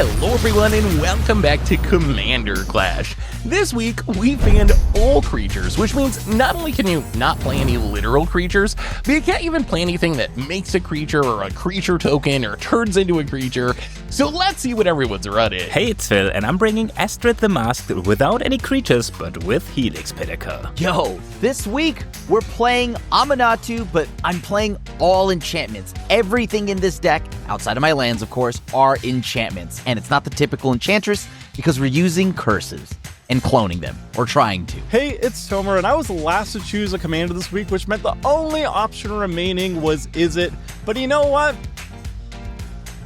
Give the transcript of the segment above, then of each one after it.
Hello everyone and welcome back to Commander Clash. This week we banned all creatures, which means not only can you not play any literal creatures, but you can't even play anything that makes a creature or a creature token or turns into a creature. So let's see what everyone's run is. Hey, it's Phil, and I'm bringing Astrid the Masked without any creatures, but with Helix Pinnacle. Yo, this week we're playing Amanatu, but I'm playing all enchantments. Everything in this deck, outside of my lands of course, are enchantments. And it's not the typical enchantress because we're using curses and cloning them, or trying to. Hey, it's Tomer, and I was the last to choose a commander this week, which meant the only option remaining was Izzet. But you know what?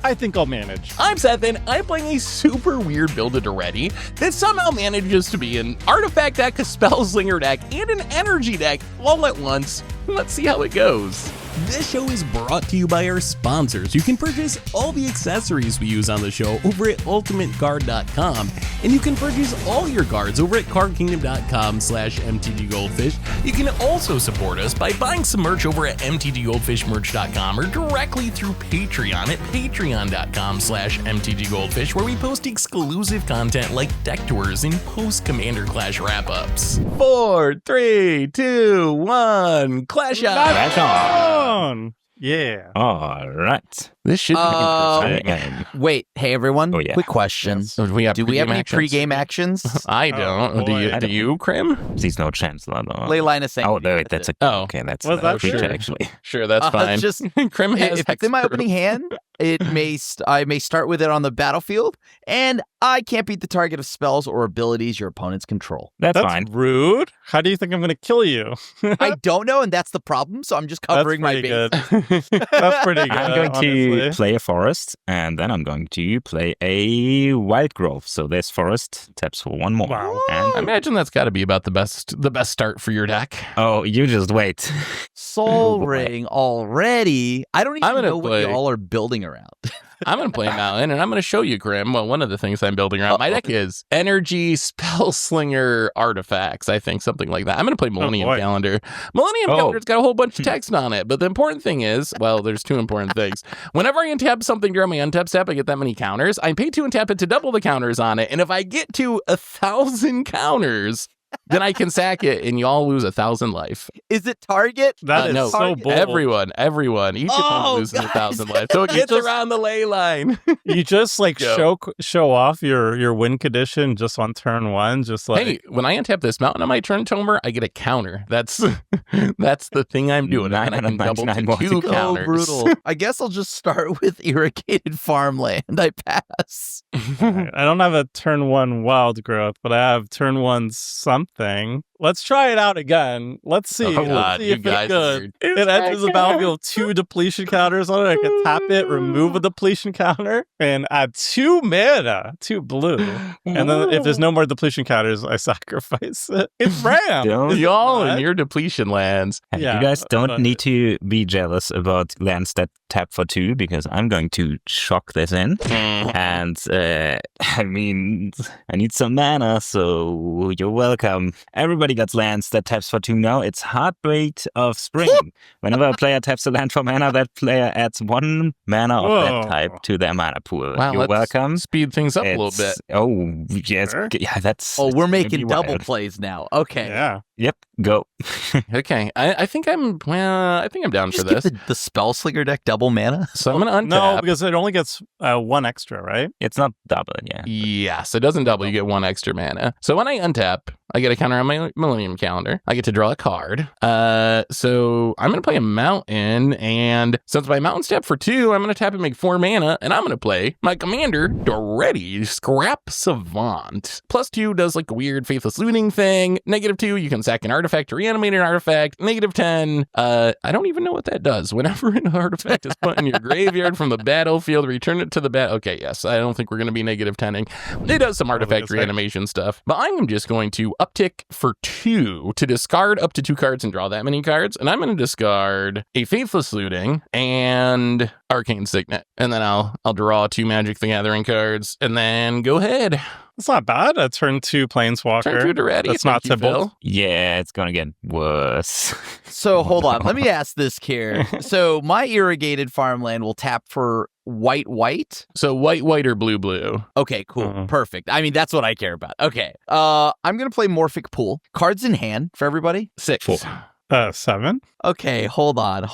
I think I'll manage. I'm Seth, and I'm playing a super weird build of Duretti that somehow manages to be an artifact deck, a spellslinger deck, and an energy deck all at once. Let's see how it goes. This show is brought to you by our sponsors. You can purchase all the accessories we use on the show over at ultimateguard.com, and you can purchase all your cards over at cardkingdom.com/mtggoldfish. You can also support us by buying some merch over at mtggoldfishmerch.com or directly through Patreon at patreon.com/mtggoldfish, where we post exclusive content like deck tours and post-Commander Clash wrap-ups. 4, 3, 2, 1, Clash out! Clash on! Yeah. All right. This should be interesting. Wait, hey everyone, Oh, yeah. quick question. Yes. Do we have any actions? pre-game actions? I don't. Oh, boy. Do you, Krim? There's no chance. Leyline is saying. Oh, no, wait, that's a... Oh. Okay, that's Was that a creature, sure? actually. Sure, that's fine. Just Krim has if it's in my Hexproof. opening hand, I may start with it on the battlefield, and I can't beat the target of spells or abilities your opponents control. That's That's fine. rude. How do you think I'm going to kill you? I don't know, and that's the problem. So I'm just covering my base. Good. That's pretty good. I'm going to honestly. play a forest, and then I'm going to play a wild grove. So this forest taps for one more. Wow. I And, imagine that's got to be about the best start for your deck. oh, you just wait. Soul boy. Ring already. I don't I'm even gonna know what play- y'all are building around. I'm going to play Mountain, and I'm going to show you, Krim. Well, one of the things I'm building around my deck is Energy Spellslinger Artifacts, I think, something like that. I'm going to play Millennium boy. Calendar. Millennium Calendar's got a whole bunch of text on it, but the important thing is, well, there's two important things. Whenever I untap something during my untap step, I get that many counters. I pay to untap it to double the counters on it, and if I get to 1,000 counters, then I can sack it, and y'all lose 1,000 life. Is it target? That is no, so bold. Everyone. Each opponent loses guys. 1,000 life. So it gets around the ley line. You just like Go. show off your win condition just on turn one. Just like Hey, when I untap this mountain on my turn, Tomer, I get a counter. That's the thing I'm doing. And I can double 999 to more to 2 go. counters. Brutal. I guess I'll just start with irrigated farmland. I pass. I don't have a turn one wild growth, but I have turn one something. Let's try it out again. Let's see. Oh, Let's God, see you if it's guys good. are- It enters the battlefield with 2 depletion counters on it. I can tap it, remove a depletion counter, and add 2 mana, 2 blue. And then if there's no more depletion counters, I sacrifice it. It's Ram. Don't- Y'all What? in your depletion lands. Yeah, you guys don't but- need to be jealous about lands that tap for 2, because I'm going to shock this in. And, I mean, I need some mana, so you're welcome. Everybody got lands that taps for 2 now. It's Heartbeat of Spring. Whenever a player taps a land for mana, that player adds 1 mana of Whoa. that type to their mana pool. Wow, You're let's welcome. speed things up a little bit. Oh, yes. Sure. Yeah, that's... Oh, we're it's gonna making be double wild. plays now. Okay. Yeah. Yep, go. Okay, I think I'm down for Just give this. the Spellslinger deck double mana. So I'm going to untap. No, because it only gets 1 extra, right? It's not double, yeah. Yes, it doesn't double. You get 1 extra mana. So when I untap, I get a counter on my Millennium Calendar. I get to draw a card. So I'm going to play a Mountain, and since my Mountain step for 2, I'm going to tap and make 4 mana, and I'm going to play my commander, Doretti Scrap Savant. +2 does like a weird Faithless Looting thing. -2, you can sack an artifact to reanimate an artifact. -10, I don't even know what that does. Whenever an artifact is put in your graveyard from the battlefield, return it to the Okay, yes, I don't think we're going to be -10ing. It does some artifact that's right. reanimation stuff, but I am just going to uptick for 2 to discard up to 2 cards and draw that many cards, and I'm going to discard a Faithless Looting and Arcane Signet, and then I'll draw 2 Magic the Gathering cards, and then go ahead. It's not bad. A turn 2 Planeswalker. Turn 2 to ready. That's not Thank you, typical. Phil. Yeah, it's gonna get worse. So hold on. Let me ask this here. So my irrigated farmland will tap for white? So white, or blue. Okay, cool. Mhm. Perfect. I mean, that's what I care about. Okay. I'm going to play Morphic Pool. Cards in hand for everybody. 6. 7. Okay, hold on.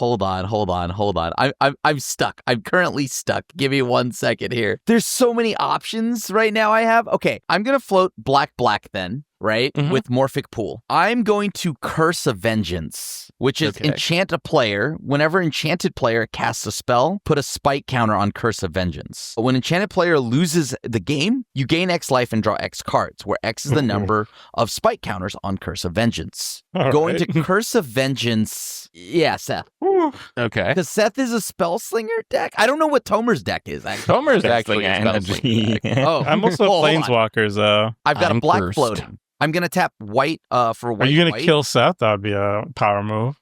I'm stuck. I'm currently stuck. Give me 1 second here. There's so many options right now I have. Okay, I'm going to float black then, right? Mhm. With Morphic Pool. I'm going to Curse of Vengeance, which is Okay. enchant a player. Whenever enchanted player casts a spell, put a spike counter on Curse of Vengeance. When enchanted player loses the game, you gain X life and draw X cards, where X is the number of spike counters on Curse of Vengeance. Going to Curse of Vengeance. Yeah, Seth. Okay. Because Seth is a spell slinger deck. I don't know what Tomer's deck is. Actually. Tomer's actually a spell energy. slinger. Oh, I'm also hold on. Planeswalkers, though. I've got I'm a black cursed. floating. I'm gonna tap white for white. Are you going to white. kill Seth? That would be a power move.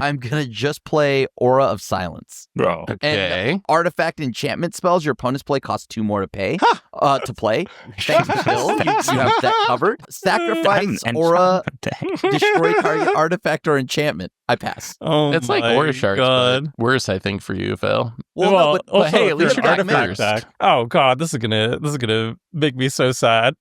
I'm gonna just play Aura of Silence. Bro. Okay. Artifact enchantment spells your opponent's play cost 2 more to pay. To play. Thanks, Bill. You have that covered. Sacrifice And Aura, deck. destroy target artifact or enchantment. I pass. Oh, It's like my Aura Sharks, God. but worse, I think, for you, Phil. Well, no, but also, hey, if at least you're you're an not artifact cursed. deck. Oh God, this is gonna make me so sad.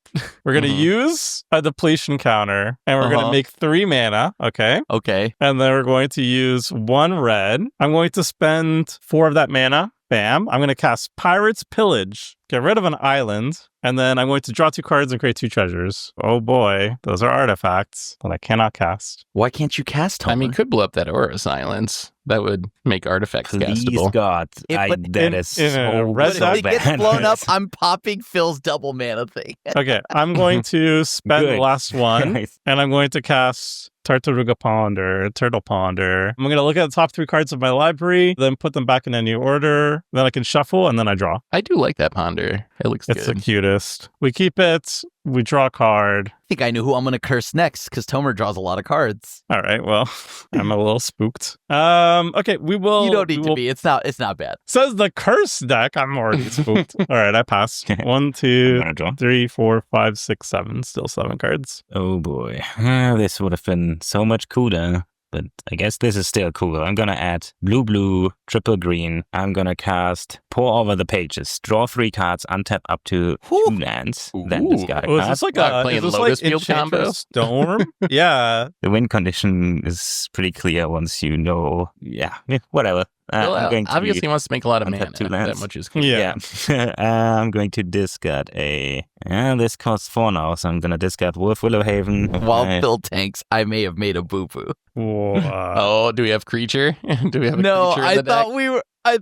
We're gonna Mhm. use a depletion counter, and we're gonna make 3 mana. Okay, okay. and then we're going to use 1 red. I'm going to spend 4 of that mana. Bam. I'm going to cast Pirate's Pillage, get rid of an island, and then I'm going to draw 2 cards and create 2 treasures. Oh boy, those are artifacts that I cannot cast. Why can't you cast Tomer? I mean, could blow up that Aura Silence. That would make artifacts Please, castable. God. But That in- is in a so red But so if it gets bad. blown up, I'm popping Phil's double mana thing. Okay, I'm going to spend the Good. last one, Nice. and I'm going to cast Tartaruga Ponder, Turtle Ponder. I'm going to look at the top 3 cards of my library, then put them back in any order. Then I can shuffle, and then I draw. I do like that Ponder. It looks It's the good. cutest. We keep it. We draw a card. I think I know who I'm going to curse next because Tomer draws a lot of cards. All right. Well, I'm a little spooked. Okay. We will. You don't we need to will- be. It's not bad. Says the curse deck. I'm already spooked. All right. I pass. Okay. 1, I'm 2, gonna draw. 3, 4, 5, 6, 7. Still 7 cards. Oh boy. This would have been so much cooler. But I guess this is still cool. I'm gonna add blue, triple green. I'm gonna cast Pour Over the Pages. Draw 3 cards, untap up to 2 Whew. lands. Then Ooh. discard a Oh, is card. this like Not playing is this Lotus like Field combo? Enchantress Storm? Yeah. The win condition is pretty clear once you know. Yeah, whatever. Phil I'm going to obviously wants to make a lot of untap mana. 2 That lands. much is clear. Yeah. I'm going to discard a. This costs 4 now, so I'm gonna discard Wolf Willowhaven. While Phil tanks, I may have made a boo-boo. Whoa. Oh, do we have creature? Do we have a No, creature in I the deck?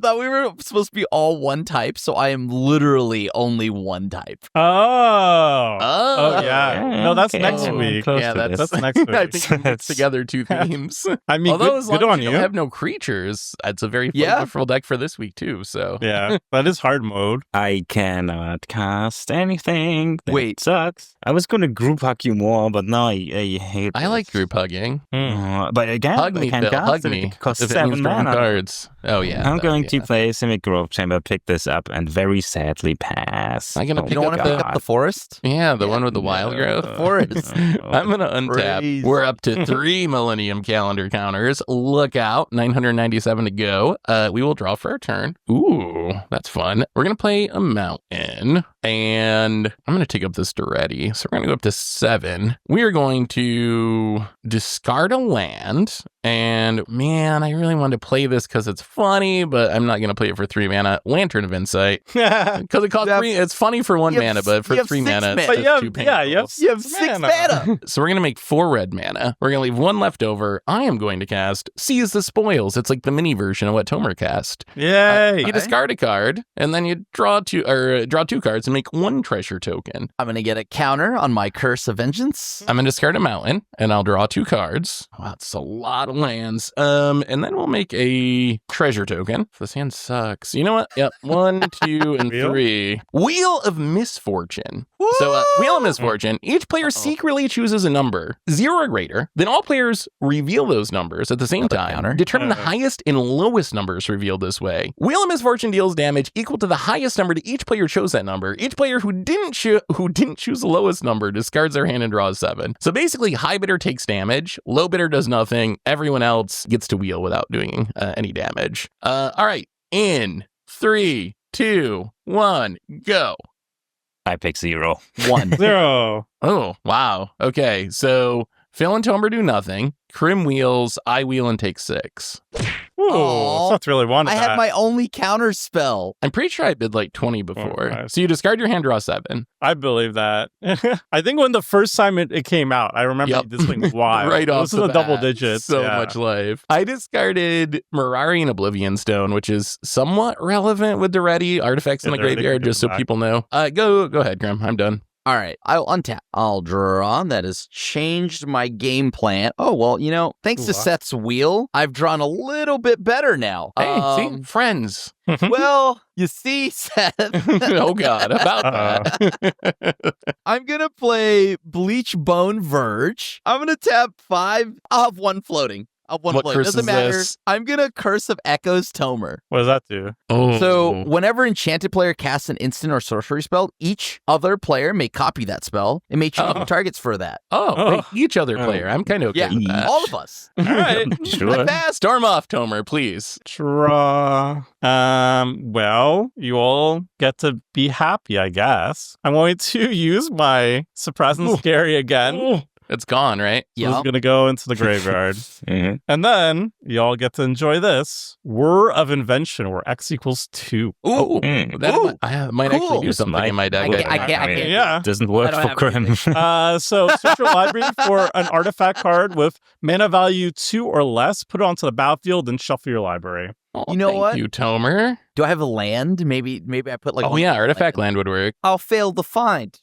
thought we were supposed to be all one type, so I am literally only one type. Oh. Oh, yeah. No, that's okay. next Oh, week. close Yeah, to that's, this. That's next I week. think we mixed together 2 themes. I mean, Although as long good as on you you. don't have no creatures, it's a very Yeah. flavorful deck for this week too. So Yeah, that is hard mode. I cannot cast anything. That Wait. sucks. I was gonna group hug you more, but now I hate. I like this. group hugging. But again, Hug I me, can't Phil. cast Hug it. me. It costs If it 7 means drawing mana. cards. Oh yeah. I'm going to yeah. play Simic Grove Chamber, pick this up, and very sadly pass. I'm gonna Oh pick You don't up want to the- pick up the forest? Yeah, the one with the wild growth. Forest. I'm gonna untap. Praise. We're up to 3 Millennium Calendar counters. Look out, 997 to go. We will draw for our turn. Ooh, that's fun. We're gonna play a mountain, and I'm gonna take up this Duretti. So we're gonna go up to 7. We are going to discard a land. And man, I really wanted to play this because it's funny, but I'm not gonna play it for 3 mana. Lantern of Insight. Because it costs You have- 3. It's funny for 1 you have mana, but for you have 3 6 mana, mana. it's But just you have, 2 yeah, you have, painful. You have 6 mana. So we're gonna make 4 red mana. We're gonna leave 1 left over. I am going to cast Seize the Spoils. It's like the mini version of what Tomer cast. Yay. You discard a card, and then you draw 2 cards and make 1 treasure token. I'm going to get a counter on my Curse of Vengeance. I'm gonna discard a mountain, and I'll draw 2 cards. Wow, that's a lot of lands. And then we'll make a treasure token. This hand sucks. You know what? Yep, 1, 2, and Wheel? 3. Wheel of Misfortune. So, Wheel of Misfortune, each player secretly chooses a number, 0 or greater. Then all players reveal those numbers at the same Another time. counter. Determine the highest and lowest numbers revealed this way. Wheel of Misfortune deals damage equal to the highest number to each player chose that number. Each player who didn't choose the lowest number discards their hand and draws 7. So basically, high bidder takes damage, low bidder does nothing. Everyone else gets to wheel without doing any damage. All right, in 3, 2, 1, go. I pick 0. 1. 0. Oh, wow. Okay, so Phil and Tomer do nothing. Krim wheels, I wheel and take 6. Ooh, Aw. that's really wanted I that. had my only counter spell. I'm pretty sure I bid like 20 before. nice. So you discard your hand, draw 7. I believe that. I think when the first time it came out, I remember Yep. this thing wild. Right off This is the a double bat. digit. So yeah. much life. I discarded Mirari and Oblivion Stone, which is somewhat relevant with the ready artifacts in the Yeah, they graveyard, can just get so back. people know. Go ahead, Grim. I'm done. All right, I'll untap. I'll draw. That has changed my game plan. Oh, well, thanks to Ooh, Seth's wheel, I've drawn a little bit better now. Hey, see? Friends. Well, you see, Seth, Oh, God. About that. I'm going to play Bleach Bone Verge. I'm going to tap 5. I'll have 1 floating. What curse Doesn't is matter. this? I'm going to Curse of Echoes Tomer. What does that do? Oh. So whenever enchanted player casts an instant or sorcery spell, each other player may copy that spell and may change Oh. targets for that. Wait, each other Oh. player. I'm kind of okay Yeah, with that. all of us. All right. Sure. Storm off, Tomer, please. Draw. Well, you all get to be happy, I guess. I'm going to use my Surprise and Scary again. It's gone, right? So this is Yeah. going to go into the graveyard. Mhm. And then y'all get to enjoy this. Whir of Invention, where X equals 2. Ooh. Mm. That Ooh, might cool. actually do something in my deck. I can't. Yeah. Doesn't work I don't for have Grim. anything. So search your library for an artifact card with mana value 2 or less. Put it onto the battlefield and shuffle your library. Oh, You know thank what? you, Tomer. Do I have a land? Maybe I put like. Oh, one yeah, artifact land. land would work. I'll fail to find.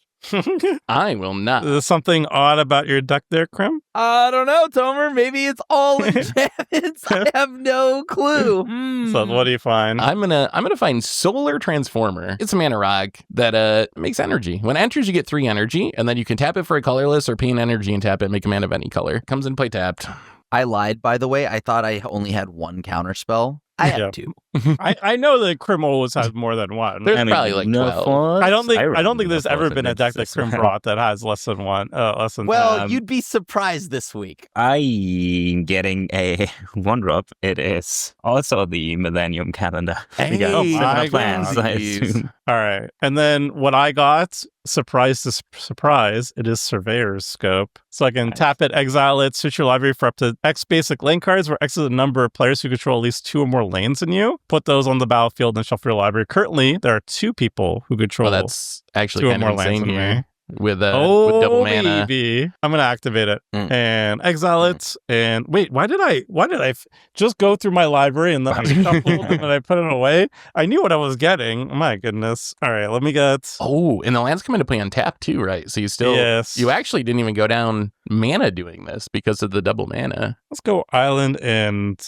I will not. Is there something odd about your deck there, Krim? I don't know, Tomer. Maybe it's all enchantments. I have no clue. So what do you find? I'm gonna find Solar Transformer. It's a mana rock that makes energy. When it enters, you get 3 energy, and then you can tap it for a colorless or pay an energy and tap it, make a mana of any color. Comes in play tapped. I lied, by the way. I thought I only had 1 counter spell. I had Yeah. 2. I know that Krim always has more than one. There's probably like 12. I don't think there's ever been a deck that Krim brought that has less than one. Less than Well, you'd be surprised this week. I'm getting a 1-drop. It is also the Millennium Calendar. Hey, We got oh similar my plans, I goodness. assume. All right. And then what I got, surprise to surprise, it is Surveyor's Scope. So I can Nice. tap it, exile it, switch your library for up to X basic lane cards, where X is the number of players who control at least 2 or more lanes than you. Put those on the battlefield and shuffle your library. Currently, there are 2 people who control Well, that's actually 2 or kind more of lanes insane than here me. with double mana. Baby. I'm gonna activate it Mm. and exile it. And wait, why did I just go through my library and then I shuffled and then I put it away? I knew what I was getting. My goodness. All right, let me get. Oh, and the lands come into play on tap too, right? So Yes. you actually didn't even go down mana doing this because of the double mana. Let's go island and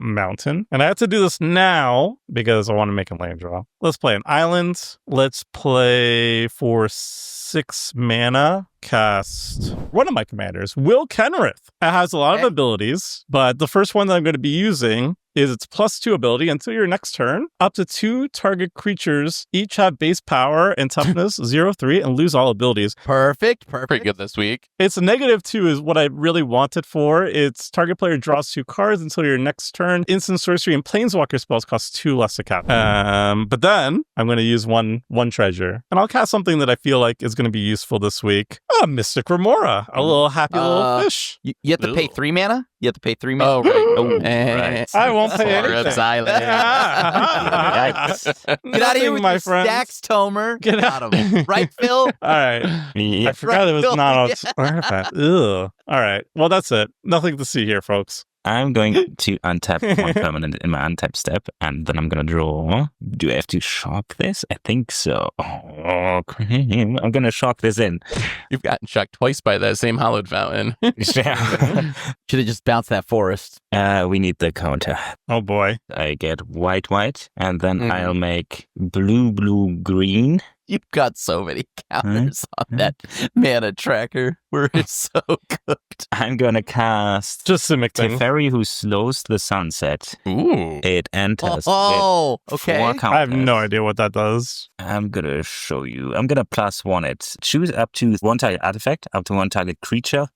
mountain. And I have to do this now because I want to make a land draw. Let's play an island. Let's play for 6 mana. Cast one of my commanders, Will Kenrith. It has a lot of Okay. abilities, but the first one that I'm going to be using is its +2 ability until your next turn. Up to 2 target creatures each have base power and toughness 0-3 and lose all abilities. Perfect. Pretty good this week. Its -2 is what I really want it for. Its target player draws 2 cards until your next turn. Instant sorcery and planeswalker spells cost 2 less to cast. But then I'm going to use one treasure, and I'll cast something that I feel like is going to be useful this week. Mystic Remora, a little happy little fish. You have to pay Ooh. 3 mana? You have to pay 3 mana? Oh, right. Oh, Eh, right. I won't pay Or anything. Upside. Yikes. Get out of here with my your friends. stacks, Tomer. Get Get out of him. Right, Phil? All right. Yeah. I forgot it was Right, not Phil. on artifact. Ugh. All right. Well, that's it. Nothing to see here, folks. I'm going to untap 1 permanent in my untap step, and then I'm going to draw. Do I have to shock this? I think so. Oh, Krim. I'm going to shock this in. You've gotten shocked twice by that same hollowed fountain. Should have just bounced that forest. We need the counter. Oh, boy. I get white, and then Mhm. I'll make blue, green. You've got so many counters on that mana tracker where it's so cooked. I'm going to cast Just Simic thing. Teferi, who slows the sunset. Ooh. It enters Oh, with okay. 4 I have no counters. idea what that does. I'm going to show show you. I'm gonna +1 it. Choose up to one target artifact, up to one target creature,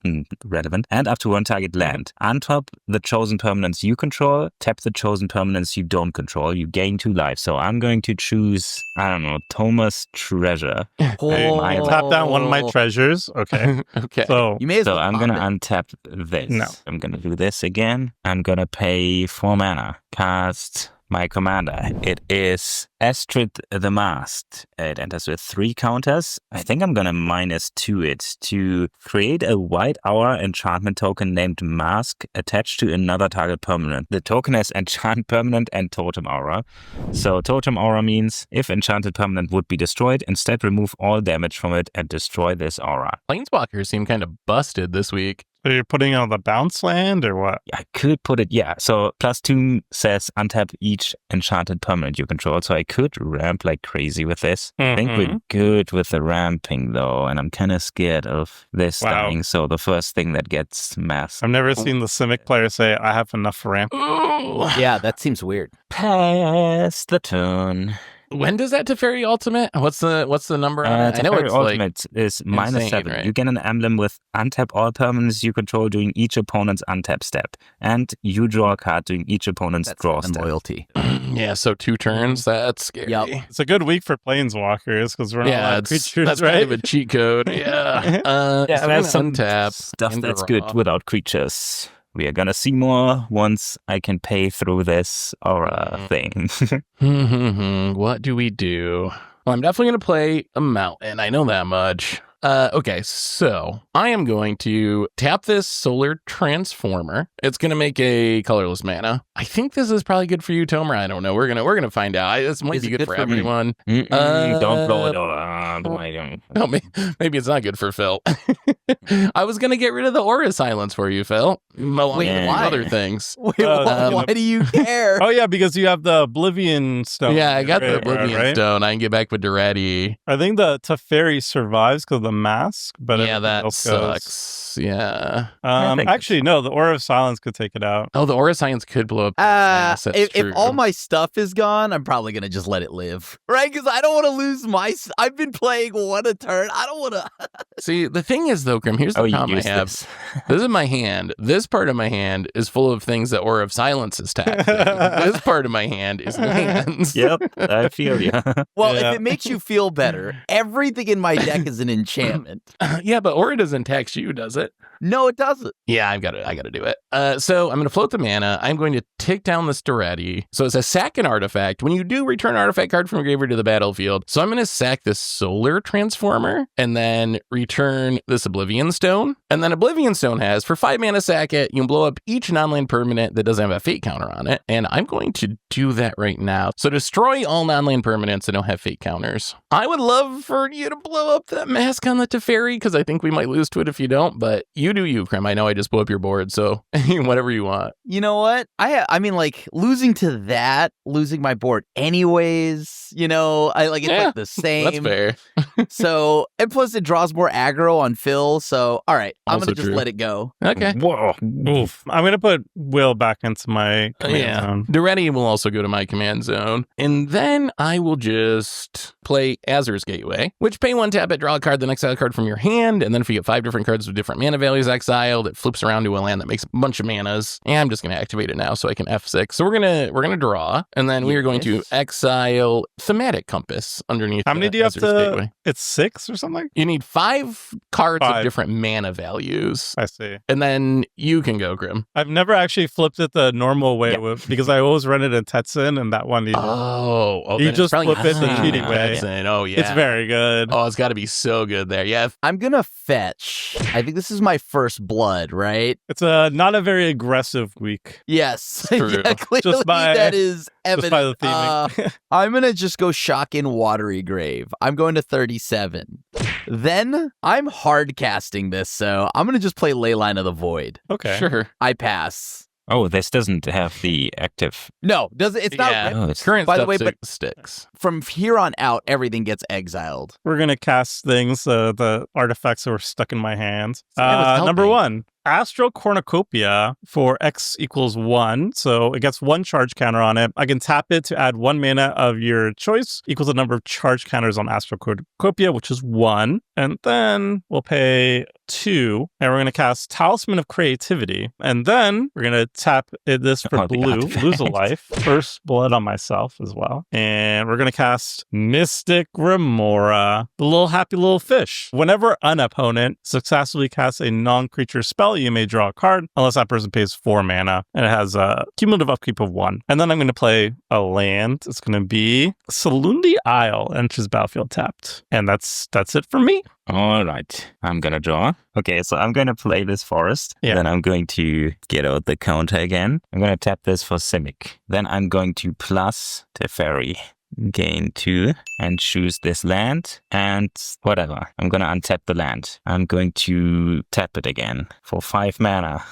relevant, and up to one target land. Untap the chosen permanents you control, tap the chosen permanents you don't control. You gain 2 life. So I'm going to choose, I don't know, Thomas Treasure. I tap down one of my treasures. Okay. Okay. So You may as well. I'm going to pop it. untap this. No. I'm going to do this again. I'm going to pay 4 mana. Cast my commander. It is Astrid the Masked. It enters with 3 counters. I think I'm going to -2 it to create a white aura enchantment token named Mask attached to another target permanent. The token has enchant permanent and totem aura. So totem aura means if enchanted permanent would be destroyed, instead remove all damage from it and destroy this aura. Planeswalkers seem kind of busted this week. So you're putting on the bounce land or what? I could put it, yeah. So +2 says untap each enchanted permanent you control. So I could ramp like crazy with this. I think we're good with the ramping though, and I'm kind of scared of this dying. So the first thing that gets masked. I've never seen the Simic player say, I have enough for ramp. Ooh. Yeah, that seems weird. Pass the turn. When does that Teferi Ultimate? What's the number on it? I know Teferi it's Ultimate is -7. right? You get an emblem with untap all permanents you control during each opponent's untap step. And you draw a card during each opponent's That's draw and step. loyalty. yeah, so 2 turns. That's scary. Yep. It's a good week for planeswalkers because we're not Yeah, allowed creatures, that's right? kind of a cheat code. Yeah. Yeah, so there's some untap stuff and that's draw. good without creatures. We are gonna see more once I can pay through this aura thing. What do we do? Well, I'm definitely going to play a mountain. I know that much. Okay, so I am going to tap this Solar Transformer. It's going to make a colorless mana. I think this is probably good for you, Tomer. I don't know. We're gonna find out. This might Is be it good for me? everyone. Don't blow it over. No, maybe it's not good for Phil. I was gonna get rid of the Aura Silence for you, Phil. Along Wait, with why? other things. Wait, why do you care? Oh, yeah, because you have the Oblivion Stone. Yeah, I got the right, Oblivion right? Stone. I can get back with Duretti. I think the Teferi survives because of the mask, but Yeah, everything that else goes. sucks. Yeah. I think Actually, no, the Aura of Silence could take it out. Oh, the Aura Science could blow up. That's If true. all my stuff is gone, I'm probably gonna just let it live, right? Because I don't want to lose my. I've been playing 1 a turn. I don't want to. See, the thing is, though, Grim, here's the you problem I use have. this. This is my hand. This part of my hand is full of things that Aura of Silence is taxing. This part of my hand is lands. Yep, I feel you. Well, Yeah. if it makes you feel better, everything in my deck is an enchantment. Yeah, but Aura doesn't tax you, does it? No, it doesn't. Yeah, I got to do it. So I'm going to float the mana. I'm going to tick down this Duretti. So it's a sack an artifact. When you do return an artifact card from your graveyard to the battlefield, so I'm going to sack this Solar Transformer and then return this Oblivion Stone. And then Oblivion Stone has, for 5 mana sack it, you can blow up each non-land permanent that doesn't have a fate counter on it. And I'm going to do that right now. So destroy all non-land permanents that don't have fate counters. I would love for you to blow up that mask on the Teferi because I think we might lose to it if you don't, but you do you, Krem. I know I just blew up your board, so whatever you want. You know what? I mean, like losing to that, losing my board anyways. You know, I like it's Yeah, like the same. That's fair. So, and plus it draws more aggro on Phil. So, all right, I'm Also gonna just true. let it go. Okay. Whoa. Oof. I'm going to put Will back into my command Yeah. zone. Duretti will also go to my command zone. And then I will just play Azur's Gateway, which pay 1 tap it, draw a card, then exile a card from your hand. And then if you get 5 different cards with different mana values exiled, it flips around to a land that makes a bunch of manas. And I'm just going to activate it now so I can F6. So we're gonna draw. And then we are going to Yes. exile Thematic Compass underneath. How many do you have Azur's to? Gateway. It's 6 or something? You need 5 cards of 5. different mana values. I see. And then you can go, Grim. I've never actually flipped it the normal way because I always run it in Tetsun, and that one Oh, You then it's just probably flip it the not cheating way. Texan. Oh, yeah. it's very good. Oh, it's got to be so good there. Yeah. I'm gonna fetch. I think this is my first blood, right? It's a not a very aggressive week. Yes. True. Yeah, clearly Just by- that is Just by the evident. theming. I'm gonna just go shock in Watery Grave. I'm going to 37. Then I'm hard casting this, so I'm gonna just play Leyline of the Void. Okay. Sure. I pass. Oh, this doesn't have the active. No, does it? It's not. Yeah. Oh, it's Current By the stuff way, but- sticks. From here on out, everything gets exiled. We're gonna cast things, the artifacts that were stuck in my hand. See, that was Number helping. 1, Astral Cornucopia for X equals 1. So it gets 1 charge counter on it. I can tap it to add 1 mana of your choice equals the number of charge counters on Astral Cornucopia, which is 1. And then we'll pay 2, and we're going to cast Talisman of Creativity. And then we're going to tap this for blue, lose a life. First blood on myself as well. And we're going to cast Mystic Remora, the little happy little fish. Whenever an opponent successfully casts a non-creature spell, you may draw a card, unless that person pays 4 mana, and it has a cumulative upkeep of 1. And then I'm going to play a land. It's going to be Salundi Isle, enters battlefield tapped. And that's it for me. All right, I'm gonna draw. Okay, so I'm gonna play this forest. Yeah. Then I'm going to get out the counter again. I'm gonna tap this for Simic. Then I'm going to plus Teferi. Gain 2 and choose this land and whatever. I'm gonna untap the land. I'm going to tap it again for 5 mana.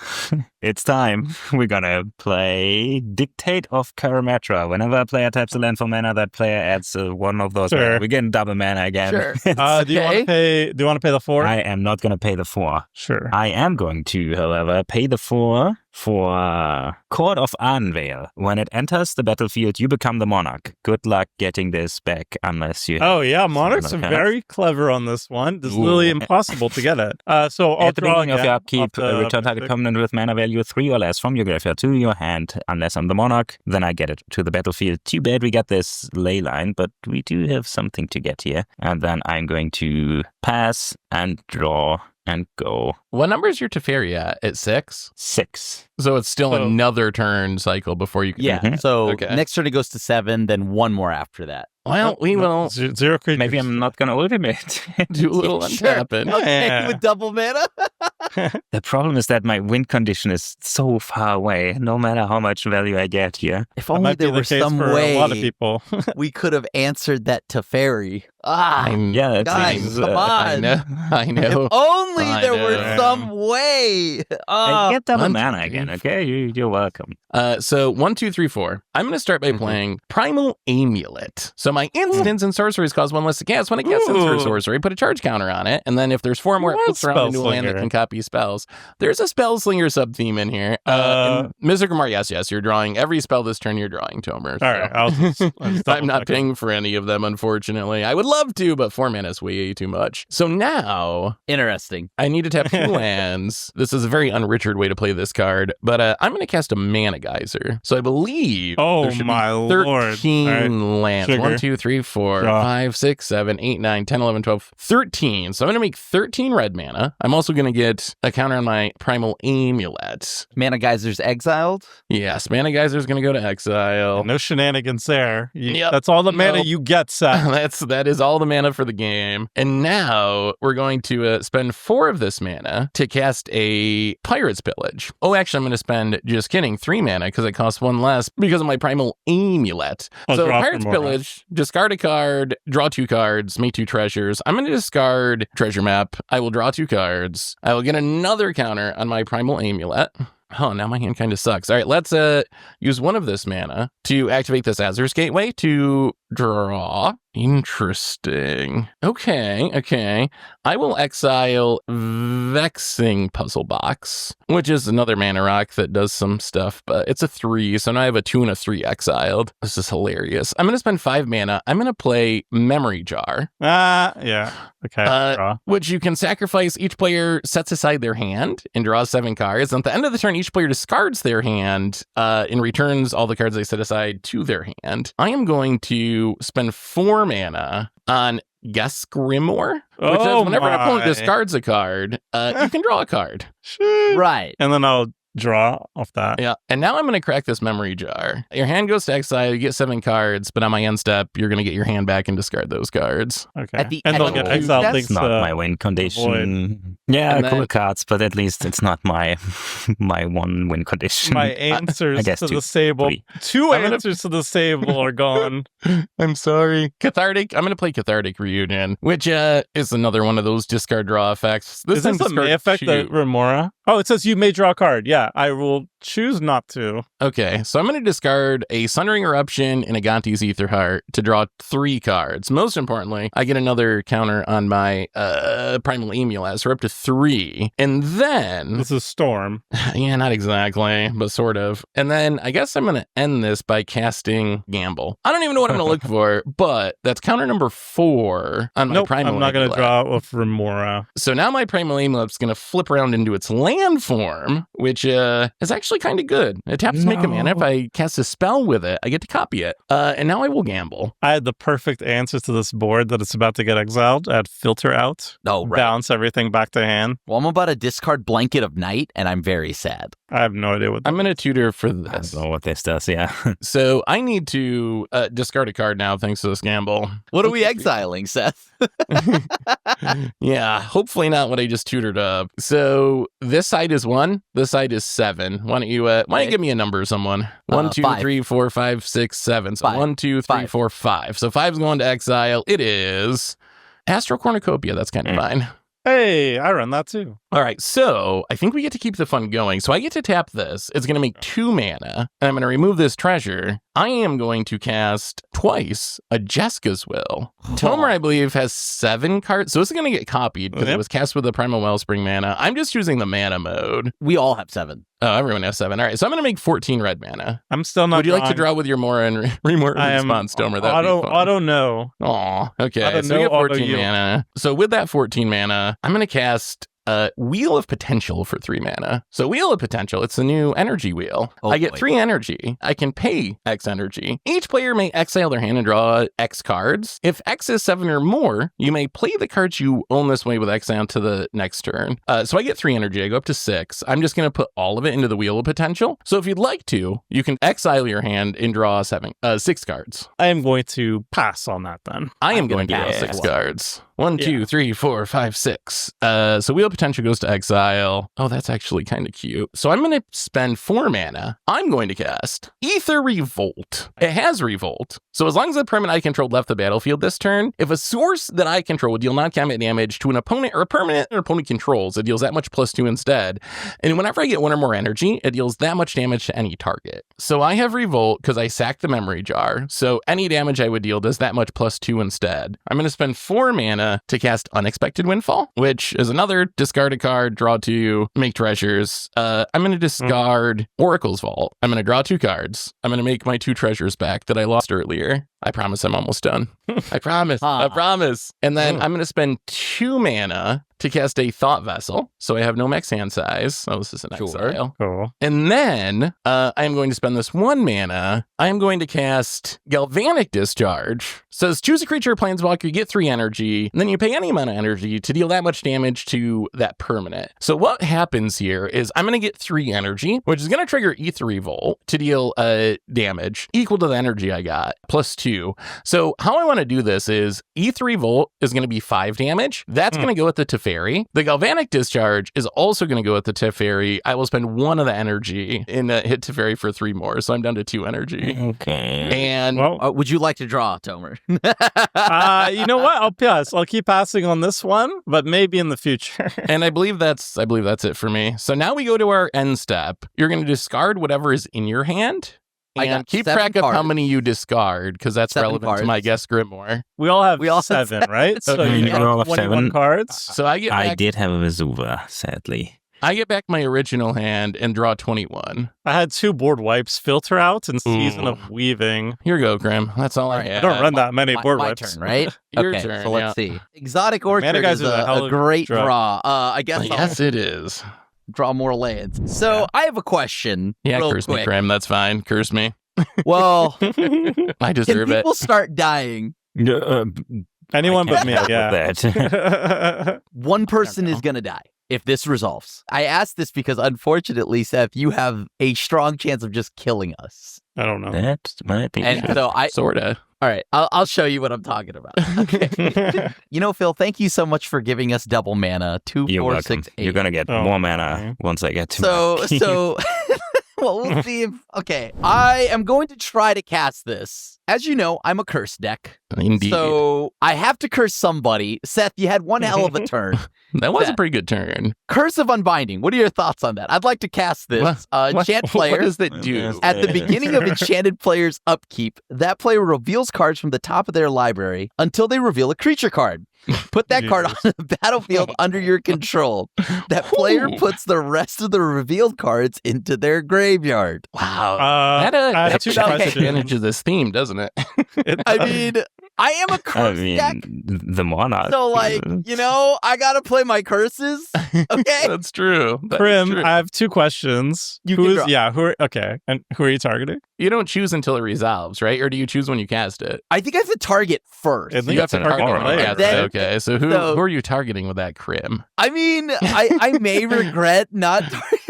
It's time. We're gonna play Dictate of Karametra. Whenever a player taps a land for mana, that player adds one of those. Sure. We're getting double mana again. Sure. Do you want to pay the 4? I am not gonna pay the 4. Sure. I am going to, however, pay the 4 for Court of Ardenvale. When it enters the battlefield, you become the monarch. Good luck getting this back unless you... Oh, yeah. Monarchs are similar very clever on this one. It's Ooh. literally impossible to get it. So I'll At the draw beginning of again your upkeep, off the return target Mystic. permanent with mana value 3 or less from your graveyard to your hand. Unless I'm the monarch, then I get it to the battlefield. Too bad we got this ley line, but we do have something to get here. And then I'm going to pass and draw and go. What number is your Teferi at 6? 6. So it's still So- another turn cycle before you can... Yeah. Mhm. So Okay. next turn it goes to 7, then 1 more after that. Well, we will Zero creatures. Maybe I'm not going to ultimate. do a little Sure. untapping. Yeah. Okay, with double mana. The problem is that my win condition is so far away, no matter how much value I get here. If That only might be there the was case some for way a lot of people. we could have answered that Teferi. Ah, Yeah, it's guys, come I on. know. I know. If only I there know. were some way. I get double one, mana two, again, okay? You're welcome. So 1, 2, 3, 4. I'm going to start by playing Primal Amulet. So my instants and sorceries cost 1 less to cast. When it casts instant Ooh. sorcery, put a charge counter on it, and then if there's 4 more What flips around into a land that Spellslinger? can copy spells, there's a Spellslinger sub theme in here. And Mystic Remar, yes, you're drawing every spell this turn. You're drawing Tomer. All right. I'll just I'm not double-check it. paying for any of them, unfortunately. I would love to, but 4 mana is way too much. So now Interesting. I need to tap 2 lands. This is a very un-Richard way to play this card, but I'm going to cast a Mana Geyser. So I believe Oh, there should my be 13 Lord. All right. lands. Trigger. 1, 2, 3, 4, Draw. 5, 6, 7, 8, 9, 10, 11, 12, 13. So I'm going to make 13 red mana. I'm also going to get a counter on my Primal Amulet. Mana Geyser's exiled. Yes, Mana Geyser is going to go to exile. No shenanigans there. Yep. That's all the mana Nope. you get, Seth. That is all the mana for the game. And now we're going to spend 4 of this mana to cast a Pirate's Pillage. Oh, actually, I'm going to spend, just kidding, 3 mana because it costs 1 less because of my Primal Amulet. I'll So draw for Pirate's more. Pillage, discard a card, draw 2 cards, make 2 treasures. I'm going to discard Treasure Map. I will draw 2 cards. I will get another counter on my Primal Amulet. Oh, now my hand kind of sucks. All right, let's use 1 of this mana to activate this Azur's Gateway to draw. Interesting. Okay. I will exile Vexing Puzzle Box, which is another mana rock that does some stuff, but it's a 3, so now I have a 2 and a 3 exiled. This is hilarious. I'm going to spend 5 mana. I'm going to play Memory Jar, Yeah. Okay. Draw. which you can sacrifice. Each player sets aside their hand and draws 7 cards. And at the end of the turn, each player discards their hand and returns all the cards they set aside to their hand. I am going to spend 4 mana on Guess Grimoire, which says whenever an opponent discards a card, you can draw a card. Right. And then I'll draw off that. Yeah. And now I'm going to crack this Memory Jar. Your hand goes to exile, you get 7 cards, but on my end step, you're going to get your hand back and discard those cards. Okay. At the and end they'll of get the exiled step? thanks It's not to my win condition. Void. Yeah, And cool then- cards, but at least it's not my my 1 win condition. my answers guess to two, the Sable. 3. 2 I'm gonna- answers to the Sable are gone. I'm sorry. Cathartic. I'm going to play Cathartic Reunion, which is another one of those discard draw effects. Is this time a discard May effect, the shoot. Remora? Oh, it says you may draw a card. Yeah, I will choose not to. Okay, so I'm going to discard a Sundering Eruption and a Gonti's Ether Heart to draw 3 cards. Most importantly, I get another counter on my Primal Emulaz, so we're up to 3. And then... This is Storm. Yeah, not exactly, but sort of. And then I guess I'm going to end this by casting Gamble. I don't even know what I'm going to look for, but that's counter number 4 on my Primal I'm not going to Emulaz. draw with Remora. So now my Primal Amulet is going to flip around into its land form, which is actually kind of good. It taps to make a mana. If I cast a spell with it, I get to copy it. And now I will gamble. I had the perfect answer to this board that it's about to get exiled. I'd filter out, Oh, right. bounce everything back to hand. Well, I'm about to discard Blanket of Night, and I'm very sad. I have no idea what I'm going to tutor for I this. don't know what this does, yeah. So I need to discard a card now thanks to this gamble. What are we exiling, Seth? Yeah, hopefully not what I just tutored up. So this side is 1, this side is 7. Why don't you give me a number, someone? 1, 2, 5. 3, 4, 5, 6, 7. So 5. 1, 2, 3, 5. 4, 5. So 5's going to exile. It is Astral Cornucopia. That's kind of fine. Hey, I run that too. All right, so I think we get to keep the fun going. So I get to tap this. It's going to make 2 mana, and I'm going to remove this treasure. I am going to cast twice a Jeska's Will. Tomer, I believe, has 7 cards, so this is going to get copied because it was cast with the Primal Wellspring mana. I'm just using the mana mode. We all have 7. Oh, everyone has 7. All right, so I'm going to make 14 red mana. I'm still not. Would you like to draw with your Mora and Remora I am response, Tomer? That would be fun. auto no. Aw, okay. Auto So we no, get auto 14 yield. mana. So with that 14 mana, I'm going to cast Wheel of Potential for 3 mana. So Wheel of Potential, it's the new energy wheel. Oh, I get boy. 3 energy. I can pay X energy. Each player may exile their hand and draw X cards. If X is 7 or more, you may play the cards you own this way with exile to the next turn. So I get 3 energy. I go up to 6. I'm just going to put all of it into the Wheel of Potential. So if you'd like to, you can exile your hand and draw 6 cards. I am going to pass on that then. I am I'm going gonna to draw pass 6 as well. cards. 1, 2, 3, 4, 5, 6. So Wheel of Potential goes to exile. Oh, that's actually kind of cute. So I'm going to spend 4 mana. I'm going to cast Ether Revolt. It has Revolt. So as long as the permanent I controlled left the battlefield this turn, if a source that I control would deal non-combat damage to an opponent or a permanent an opponent controls, it deals that much +2 instead. And whenever I get 1 or more energy, it deals that much damage to any target. So I have Revolt because I sacked the memory jar. So any damage I would deal does that much +2 instead. I'm going to spend 4 mana to cast Unexpected Windfall, which is another discard a card, draw 2, make treasures. I'm going to discard Oracle's Vault. I'm going to draw 2 cards. I'm going to make my 2 treasures back that I lost earlier. I promise I'm almost done. I promise. I promise. And then I'm going to spend 2 mana to cast a Thought Vessel. So I have no max hand size. Oh, this is an exile. Cool. And then I am going to spend this 1 mana. I am going to cast Galvanic Discharge. Says choose a creature or planeswalker, you get 3 energy, and then you pay any amount of energy to deal that much damage to that permanent. So what happens here is I'm going to get 3 energy, which is going to trigger Ether Revolt to deal damage equal to the energy I got, +2. So how I want to do this is Ether Revolt is going to be 5 damage. That's going to go at the Teferi. The Galvanic Discharge is also going to go at the Teferi. I will spend 1 of the energy and hit Teferi for 3 more. So I'm down to 2 energy. Okay. And Well, Would you like to draw, Tomer? you know what? I'll pass. I'll keep passing on this one, but maybe in the future. And I believe that's it for me. So now we go to our end step. You're going to discard whatever is in your hand. I And got keep 7 track of how cards. many you discard, because that's 7 relevant to my cards. guest Grimoire. We all have We all have 7, right? So Okay. you You all have have 21 7. cards. So I get I back, did have a Vesuva, sadly. I get back my original hand and draw 21. I had 2 board wipes, Filter Out, and Season Ooh. of Weaving. Here you go, Grim. That's all I Alright, have. I don't run that many board my wipes. turn, right? Your Okay, turn, so let's yeah. see. Exotic Orchard Guys is is a hell a of a great draw. draw. I guess I'll Yes, it is. draw more lands. So I have a question. Yeah, real curse me, quick. Grim. That's fine. Curse me. Well, I can deserve it. people start dying? Anyone but Can't me, help with yeah. that. One person know. is going to die if this resolves. I asked this because, unfortunately, Seth, you have a strong chance of just killing us. I don't know. That might be And true. so Sorta. all right, I'll show you what I'm talking about. Okay. You know, Phil, thank you so much for giving us double mana. 2, You're 4, welcome. 6, 8. You're gonna get Oh, more mana okay. once I get to So, well, we'll see if. Okay, I am going to try to cast this. as you know, I'm a curse deck. Indeed. So I have to curse somebody. Seth, you had one hell of a turn. That was a Seth. pretty good turn. Curse of Unbinding. What are your thoughts on that? I'd like to cast this. Enchant player. What does that do? At the beginning of enchanted player's upkeep, that player reveals cards from the top of their library until they reveal a creature card. Put that card on the battlefield under your control. That player puts the rest of the revealed cards into their graveyard. Wow. I That have two takes questions. advantage of this theme, doesn't it? I mean, I am a curse deck. the Monarch. So, like, I got to play my curses. Okay. That's true. That's Prim, true. I have two questions. You can draw. Okay. And who are you targeting? You don't choose until it resolves, right? Or do you choose when you cast it? I think I have to target first. I think You have it's to an target aura, when you right? cast Then- it. Okay, so who are you targeting with that crim? I mean, I may regret not targeting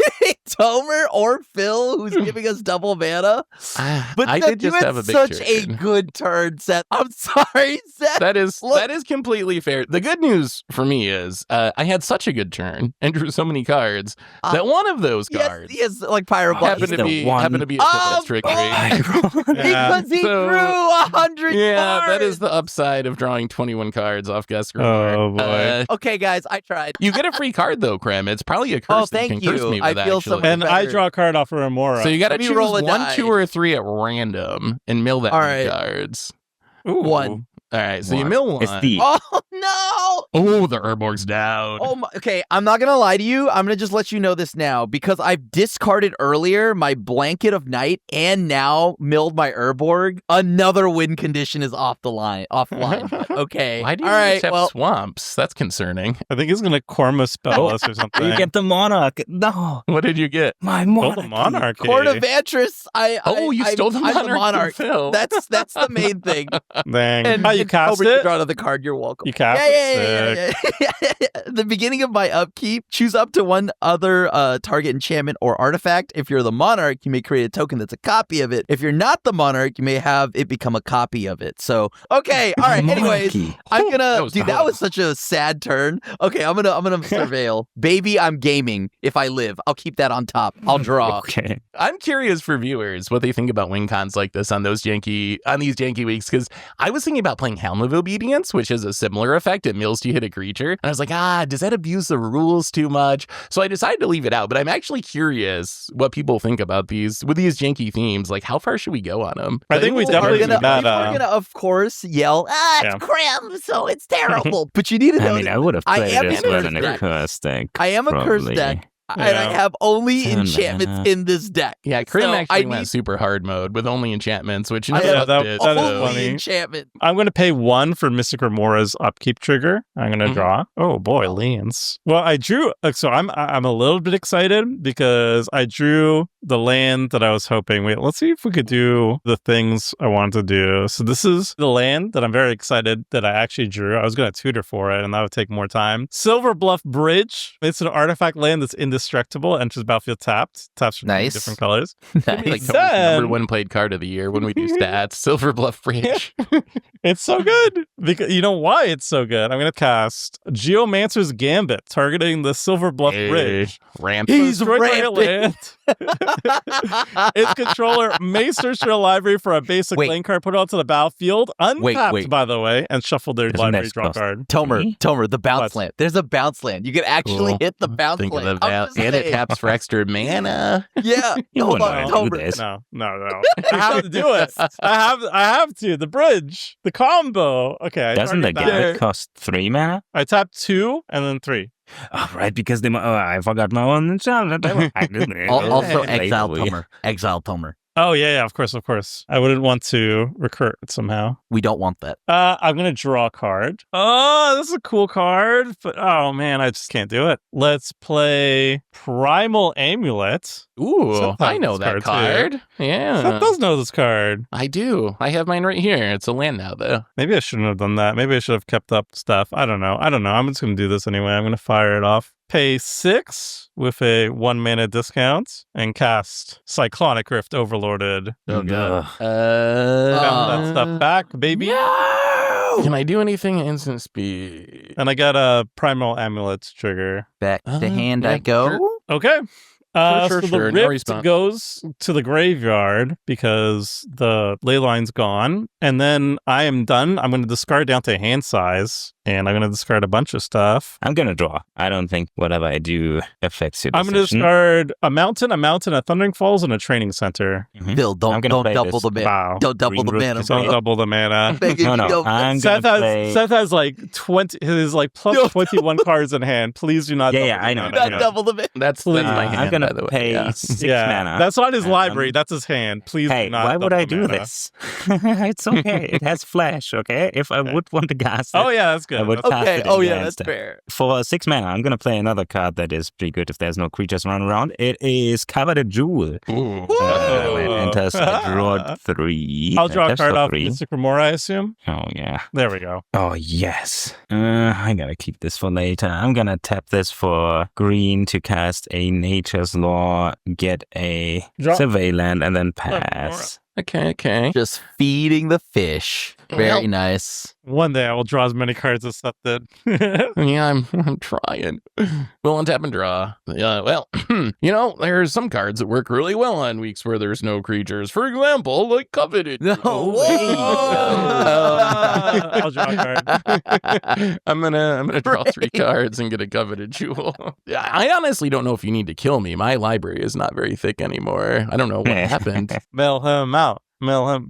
Tomer or Phil, who's giving us double mana. But I Seth, did just you had have a big such a turn. good turn, Seth. I'm sorry, Seth. That is Look. completely fair. The good news for me is I had such a good turn and drew so many cards that one of those cards He has like Pyro happened to be a Syphilis trickery. Because he So- drew 100 Yeah, cards. that is the upside of drawing 21 cards off Guest Oh, boy. Okay, guys, I tried. You get a free card though, Krem. It's probably a curse. Oh, that thank you can curse you. me I with, feel so actually. And I draw a card off of Remora. So you got to Let me choose roll a 1, die. 2, or 3 at random and mill that All many right. cards. Ooh. One. All right, so you One. mill one. It's the Oh, no. Oh, the Urborg's down. Oh my, okay, I'm not gonna lie to you. I'm gonna just let you know this now because I've discarded earlier my Blanket of Night and now milled my Urborg. Another win condition is offline. Okay. Why do you All right. accept Well, swamps? That's concerning. I think he's going to Korma spell us or something. You get the Monarch. No, What did you get? my Oh, Monarch. the Monarchy. Court of Vantress. You stole the I'm monarch. the monarch. From Phil. That's the main thing. Dang. And you cast Cobra, you it? draw another card. You're welcome. You cast it? Yeah. The beginning of my upkeep, choose up to one other target enchantment or artifact. If you're the monarch, you may create a token that's a copy of it. If you're not the monarch, you may have it become a copy of it. So, okay, all right. Anyways, Monarchy. I'm gonna That was that was such a sad turn. Okay, I'm gonna surveil. Baby, I'm gaming. If I live, I'll keep that on top. I'll draw. Okay. I'm curious for viewers what they think about win cons like this on these janky weeks, because I was thinking about playing Helm of Obedience, which is a similar effect. It mills to hit a creature. And I was like, does that abuse the rules too much? So I decided to leave it out. But I'm actually curious what people think about these janky themes. Like, how far should we go on them? I think we People definitely are gonna, meta. people are gonna, of course, yell, Yeah. it's Crim, so it's terrible. But you need to know I mean, that I would have I played am it as a well curse in a deck. curse deck. I am a curse probably. deck, and I Yeah. have only Turn enchantments mana. in this deck. Yeah, Krim So actually I went need super hard mode with only enchantments, which I none have of us that- did. that is only funny. enchantment. I'm going to pay 1 for Mystic Remora's upkeep trigger. I'm going to Mhm. draw. Oh boy, lands. Well, I drew. So I'm a little bit excited because I drew the land that I was hoping. Wait, let's see if we could do the things I wanted to do. So this is the land that I'm very excited that I actually drew. I was going to tutor for it, and that would take more time. Silver Bluff Bridge. It's an artifact land that's indestructible. Enters battlefield tapped. Taps from Nice. different colors. It'd be like Nice. Toby's number one played card of the year when we do stats. Silver Bluff Bridge. It's so good because you know why it's so good. I'm going to cast Geomancer's Gambit, targeting the Silver Bluff Bridge. Ramp. He's Destroy target rampant. land. Its controller may search their library for a basic Wait. lane card, put it onto the battlefield, untapped, wait. by the way, and shuffle their Isn't library that draw cost- card. Tomer, the bounce What? land. There's a bounce land. You can actually Cool. hit the bounce Think of land. the I'm just and it saying. taps for extra mana. Yeah. You Hold wouldn't on, wanna do Tomer. this. No. I have to do it. I have to. The bridge, the combo. Okay. Doesn't the target that. Gambit cost 3 mana? I tap 2 and then 3. Oh, right, because I forgot my own enchantment. Also, Later exile we- Tomer. Exile Tomer. Oh, yeah, of course. I wouldn't want to recur it somehow. We don't want that. I'm going to draw a card. Oh, this is a cool card, but oh man, I just can't do it. Let's play Primal Amulet. Ooh, Sometimes I know this that card, card. Yeah. Seth does know this card. I do. I have mine right here. It's a land now, though. Maybe I shouldn't have done that. Maybe I should have kept up stuff. I don't know. I'm just going to do this anyway. I'm going to fire it off. Pay 6 with a 1 mana discount and cast Cyclonic Rift Overlorded. Oh, God. Ugh. Found that stuff back, baby. Can I do anything at instant speed? And I got a Primal Amulet trigger. Back to hand I yeah, go. sure. Okay. Sure, so sure. the No rift response. goes to the graveyard because the ley line's gone. And then I am done. I'm going to discard down to hand size. And I'm going to discard a bunch of stuff. I'm going to draw. I don't think whatever I do affects your I'm decision. going to discard a mountain, a Thundering Falls, and a training center. Mhm. Bill, I'm don't gonna play double this. the mana. Wow. Don't double the Green mana, Root Don't bro. double the mana. I'm begging No, you, don't. I'm Seth going to play... has like 20, his like plus Yo. 21 cards in hand. Please do not Yeah, double yeah, the I know. mana. Not Yeah. double the mana. That's Please. my hand, I'm going by to the way. pay Yeah. 6 Yeah, mana. that's not his And library. That's his hand. Please Hey, do not why would double I the do mana. this? It's okay. It has flash, okay? If I Okay. would want to cast it, Oh, yeah, that's I good. would That's- cast Okay. it Oh, in yeah, the that's end. fair. For 6 mana, I'm going to play another card that is pretty good if there's no creatures running around. It is Coveted Jewel. Ooh. When it enters, I draw 3. I'll draw a That's card for off 3. Mystic Remora, I assume. Oh, yeah. There we go. Oh, yes. I gotta keep this for later. I'm gonna tap this for green to cast a Nature's Law, get a Draw. Survey Land, and then pass. Okay. Just feeding the fish. Very Well. nice. One day I will draw as many cards as Seth did. Yeah, I'm trying. We'll untap and draw. Yeah, well, there's some cards that work really well on weeks where there's no creatures. For example, like Coveted. No. I'll draw a card. I'm gonna draw 3 cards and get a Coveted Jewel. Yeah, I honestly don't know if you need to kill me. My library is not very thick anymore. I don't know what happened. Mill him out. Mill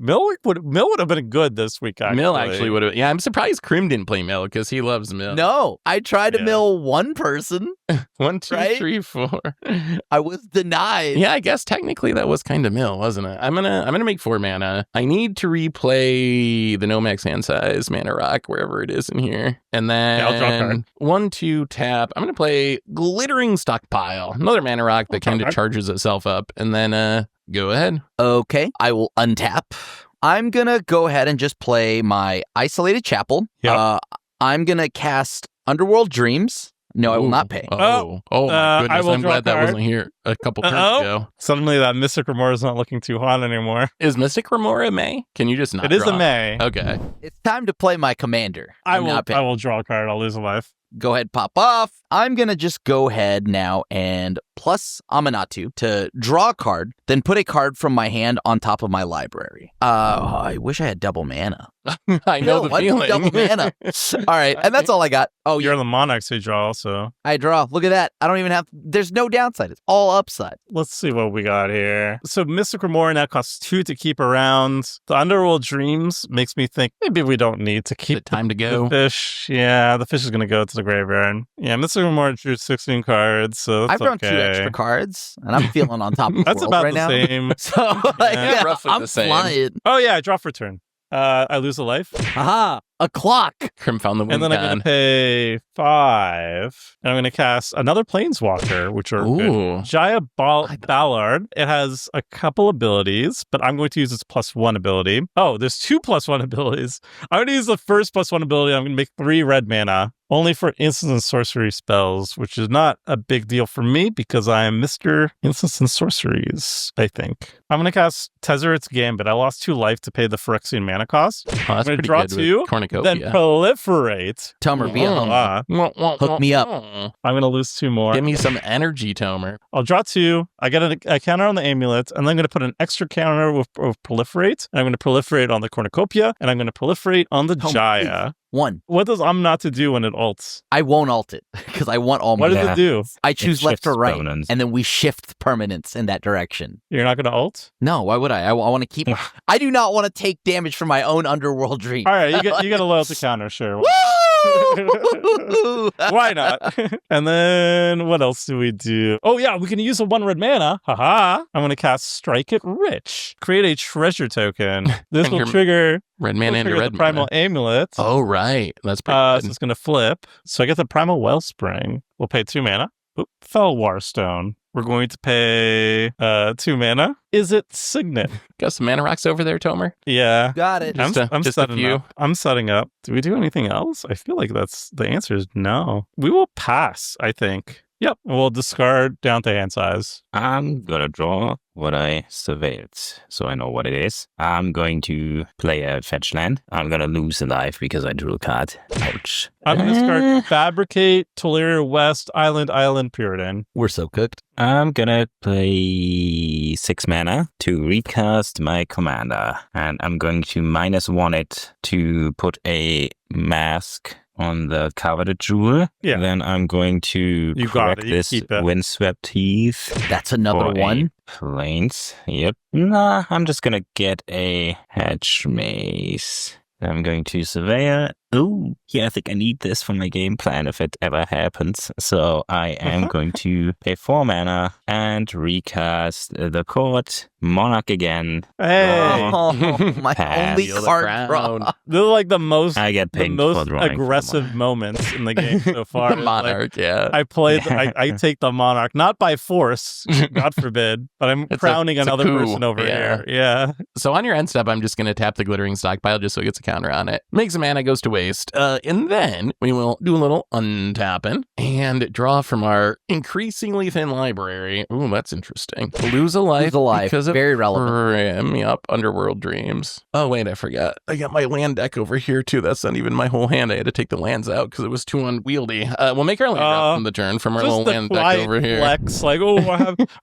would have been good this week, actually. Mill actually would have. Yeah, I'm surprised Krim didn't play Mill because he loves Mill. No, I tried to Yeah. mill one person. 1, 2, Right? 3, 4. I was denied. Yeah, I guess technically that was kind of Mill, wasn't it? I'm gonna make 4 mana. I need to replay the Nomax hand size mana rock wherever it is in here, and then Yeah, I'll draw a card. 1, 2 tap. I'm gonna play Glittering Stockpile, another mana rock that I'll draw a kind of card. charges itself up, and then go ahead. Okay, I will untap. I'm gonna go ahead and just play my Isolated Chapel. Yep. I'm gonna cast Underworld Dreams. No, I will Ooh. not pay. Oh my I goodness! will I'm draw a glad that card. wasn't here a couple turns Uh-oh. ago. Suddenly that Mystic Remora is not looking too hot anymore. Is Mystic Remora May? Can you just not? It is draw? a May. Okay. It's time to play my commander. I I'm will. not paying. I will draw a card. I'll lose a life. Go ahead, pop off. I'm gonna just go ahead now and plus Amanatu to draw a card, then put a card from my hand on top of my library. I wish I had double mana. I know the Why do you feeling. double mana. All right, and that's all I got. Oh, You're yeah, on the Monarch, so you draw also. I draw. Look at that. I don't even have. There's no downside. It's all upside. Let's see what we got here. So Mystic Remora now costs 2 to keep around. The Underworld Dreams makes me think maybe we don't need to Is keep it time to the go? fish. Yeah, the fish is going to go to the graveyard. Yeah, Mystic Remora drew 16 cards, so that's I've drawn okay. 2 extra cards, and I'm feeling on top of the That's world about right the now. same. So like, Yeah, roughly I'm the same. flying. Oh yeah, I draw for turn. I lose a life. Aha! A clock. Krim found the win And then I'm going to pay 5. And I'm going to cast another Planeswalker, which are good. Ooh. Jaya Ballard. It has a couple abilities, but I'm going to use its +1 ability. Oh, there's 2 +1 abilities. I'm going to use the first +1 ability. I'm going to make 3 red mana, only for instants and sorcery spells, which is not a big deal for me because I am Mr. Instants and Sorceries, I think. I'm going to cast Tezzeret's Gambit. I lost 2 life to pay the Phyrexian mana cost. Oh, that's I'm gonna pretty draw good with 2, Cornucopia. Then proliferate. Tomer, be a Oh. home. Hook me up. I'm going to lose 2 more. Give me some energy, Tomer. I'll draw 2. I get a counter on the amulet, and then I'm going to put an extra counter with proliferate. And I'm going to proliferate on the cornucopia, and I'm going to proliferate on the Oh, Jaya. 1. What does Amnatu do when it ults? I won't alt it because I want all What my. does Yeah. it do? I choose left shifts or right, permanents. and then we shift permanents in that direction. You're not going to ult? No, why would I? I want to keep. I do not want to take damage from my own underworld dream. All right, you get a loyalty counter, sure. Woo! Why not? And then what else do we do? Oh yeah, we can use a 1 red mana. Haha. I'm going to cast Strike It Rich. Create a treasure token. This And will your trigger, Red mana into trigger red the Primal mana. Amulet. Oh, right. That's pretty So good. it's going to flip. So I get the Primal Wellspring. We'll pay 2 mana. Oop, Fellwar Stone. We're going to pay 2 mana. Is it Signet? Got some mana rocks over there, Tomer? Yeah. Got it. Just I'm a setting few. up. I'm setting up. Do we do anything else? I feel like the answer is no. We will pass, I think. Yep. We'll discard down to hand size. I'm gonna draw what I surveilled, so I know what it is. I'm going to play a fetch land. I'm gonna lose a life because I drew a card. Ouch. I'm going to discard Fabricate, Tolaria West, Island, Puritan. We're so cooked. I'm gonna play 6 mana to recast my commander. And I'm going to -1 it to put a mask on the coveted jewel. Yeah. Then I'm going to You got correct it. You this keep it. windswept heath. That's another for one. Planes. Yep. Nah, I'm just gonna get a hedge maze. I'm going to surveyor. Oh, yeah, I think I need this for my game plan if it ever happens. So I am going to pay 4 mana and recast the court. Monarch again. Hey. Oh, my Pass. only Feel the card crown. draw. They're like the most I get the pinged most for drawing. aggressive moments in the game so far. The Like, Monarch, yeah. I played. Yeah. I take the Monarch not by force, God forbid, but I'm It's a- crowning it's a another coup. person over Yeah. here. Yeah. So on your end step, I'm just going to tap the glittering stockpile just so it gets a counter on it. Makes a mana, goes to waste. And then we will do a little untapping and draw from our increasingly thin library. Ooh, that's interesting. Lose a life. Lose a life. Because of Very relevant. Grim. Yup, Underworld Dreams. Oh, wait, I forgot. I got my land deck over here, too. That's not even my whole hand. I had to take the lands out because it was too unwieldy. We'll make our land drop from the turn from our Just little the land deck quiet over here. flex, like, oh,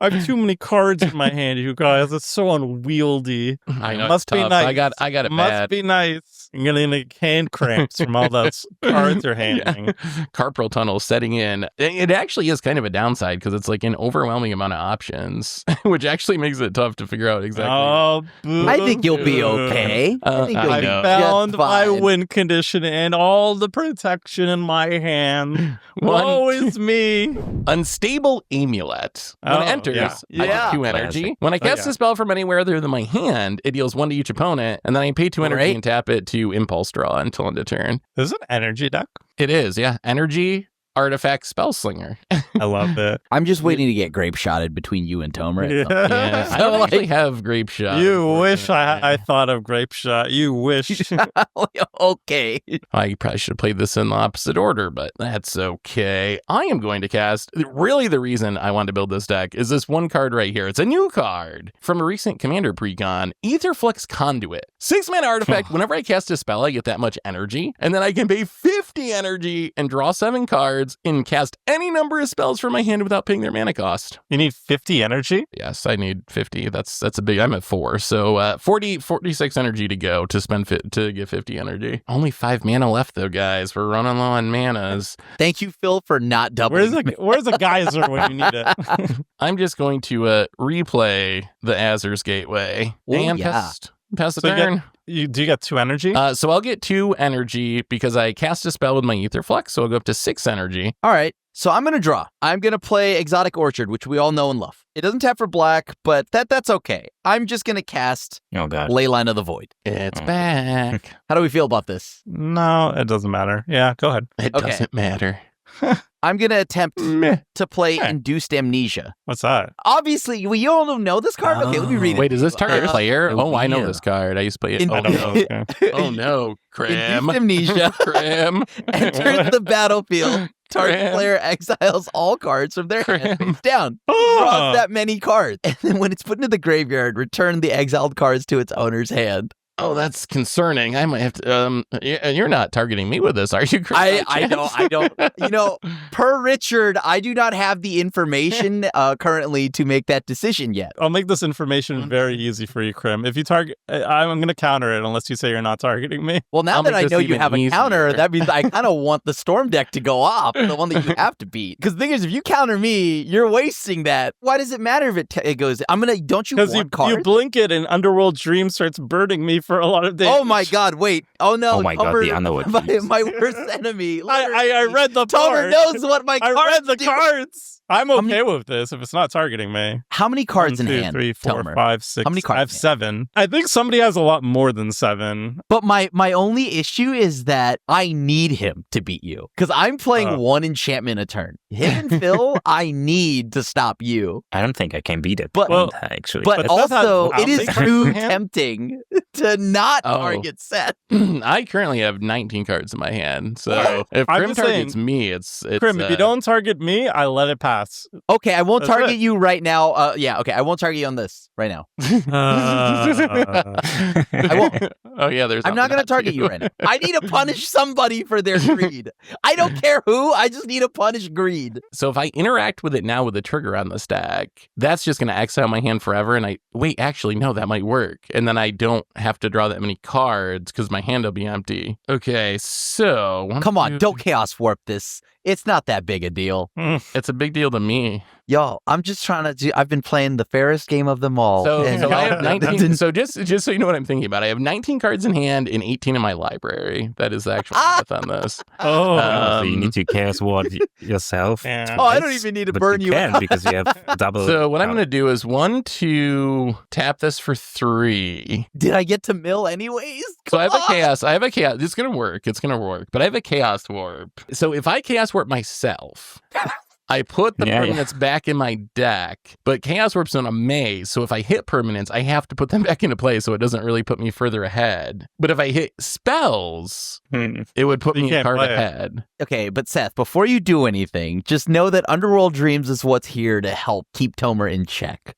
I have too many cards in my hand, you guys. It's so unwieldy. I know Must it's be tough. nice. I got it Must bad. be nice. I'm getting hand cramps from all those cards you're handling. Carpal tunnel setting in. It actually is kind of a downside because it's like an overwhelming amount of options, which actually makes it tough to figure out exactly. Oh, I think you'll be boo. okay. I think I you'll I be know. found just my fine. win condition and all the protection in my hand. One- Woe is me. Unstable Amulet. When it Oh, enters, yeah. I Yeah. get 2 energy. Classic. When I cast yeah. a spell from anywhere other than my hand, it deals 1 to each opponent, and then I pay 2 energy Right. and tap it to impulse draw until end of turn. This is an energy deck. It is, yeah. Energy, artifact, spell slinger. I love it. I'm just waiting to get grape shotted between you and Tomer. Yeah. Yeah, I don't actually have grape shot. You wish I unfortunately. thought of grape shot. You wish. Okay. I probably should have played this in the opposite order, but that's okay. I am going to cast, really the reason I wanted to build this deck is this one card right here. It's a new card from a recent Commander precon, Aetherflux Conduit. 6 mana artifact. Whenever I cast a spell, I get that much energy, and then I can pay 50 energy and draw 7 cards and cast any number of spells from my hand without paying their mana cost. You need 50 energy? Yes, I need 50. That's a big, I'm at 4. So 46 energy to go to spend to get 50 energy. Only 5 mana left though, guys. We're running low on manas. Thank you, Phil, for not doubling. Where's a geyser when you need it? I'm just going to replay the Azur's Gateway Oh, and yeah. pass the So you get- turn. Do you get 2 energy? So I'll get 2 energy because I cast a spell with my Aetherflux, so I'll go up to 6 energy. All right. So I'm going to draw. I'm going to play Exotic Orchard, which we all know and love. It doesn't tap for black, but that's okay. I'm just going to cast Oh, God. Leyline of the Void. It's Oh. back. How do we feel about this? No, it doesn't matter. Yeah, go ahead. It Okay. doesn't matter. I'm going to attempt Meh. to play Okay. Induced Amnesia. What's that? Obviously, we all don't know this card. Okay, let me read it. Wait, is this target player? oh, Oh, I know yeah. this card. I used to play it. In- I don't know. Okay. Oh no, Cram. Induced Amnesia Cram. enters the battlefield. Target Cram. player exiles all cards from their hand Cram. face down. Oh. Draws that many cards. And then when it's put into the graveyard, return the exiled cards to its owner's hand. Oh, that's concerning. I might have to. You're not targeting me with this, are you? Cram? I don't. You know, per Richard, I do not have the information currently to make that decision yet. I'll make this information very easy for you, Krim. If you target, I'm going to counter it unless you say you're not targeting me. Well, now I'll that make I this know you even have a counter, easier. that means I kind of want the storm deck to go off, the one that you have to beat. Because the thing is, if you counter me, you're wasting that. Why does it matter if it goes? Don't you Because want you cards? blink it and Underworld Dream starts burning me for a lot of days. Oh my God! Wait! Oh no! Oh my God, Tomer- the Underwood my, Dreams. my worst enemy. I read the Tomer card. knows what my I cards read the do. cards. I'm How okay many- with this if it's not targeting me. How many cards 1, in 2, hand? 3, 4, Tomer? 5, 6. How many cards I have in hand? 7. I think somebody has a lot more than 7. But my only issue is that I need him to beat you because I'm playing one enchantment a turn. Him and Phil, I need to stop you. I don't think I can beat it. But- Well, actually, But But Seth has also, how it is many cards too in hand? tempting to not Oh. target Seth. I currently have 19 cards in my hand. So Alright. if I'm Krim just targets saying, me, it's Krim, if you don't target me, I let it pass. Okay, I won't That's target it. you right now. Yeah, okay, I won't target you on this right now. I won't. Oh yeah, there's. I'm not going to target you right now. I need to punish somebody for their greed. I don't care who. I just need to punish greed. So if I interact with it now with the trigger on the stack, that's just going to exile my hand forever. And actually, no, that might work. And then I don't have to draw that many cards because my hand will be empty. Okay, so Come on, don't Chaos Warp this. It's not that big a deal. It's a big deal to me. Yo, I'm just trying to do. I've been playing the fairest game of them all. So, and so I have y'all- 19. So just so you know what I'm thinking about, I have 19 cards in hand and 18 in my library. That is the actual math on this. Oh. so you need to chaos ward yourself. Yeah. Oh, I don't even need to But burn you can out. because you have double. So what I'm power. going to do is 1, 2, tap this for 3. Did I get to mill anyways? So I have a Come on. chaos. It's gonna work. It's gonna work. But I have a chaos warp. So if I chaos warp myself, I put the Yeah, yeah. permanents back in my deck. But chaos warp's in a maze. So if I hit permanents, I have to put them back into play. So it doesn't really put me further ahead. But if I hit spells, it would put You me a can't card play it. ahead. Okay, but Seth, before you do anything, just know that Underworld Dreams is what's here to help keep Tomer in check.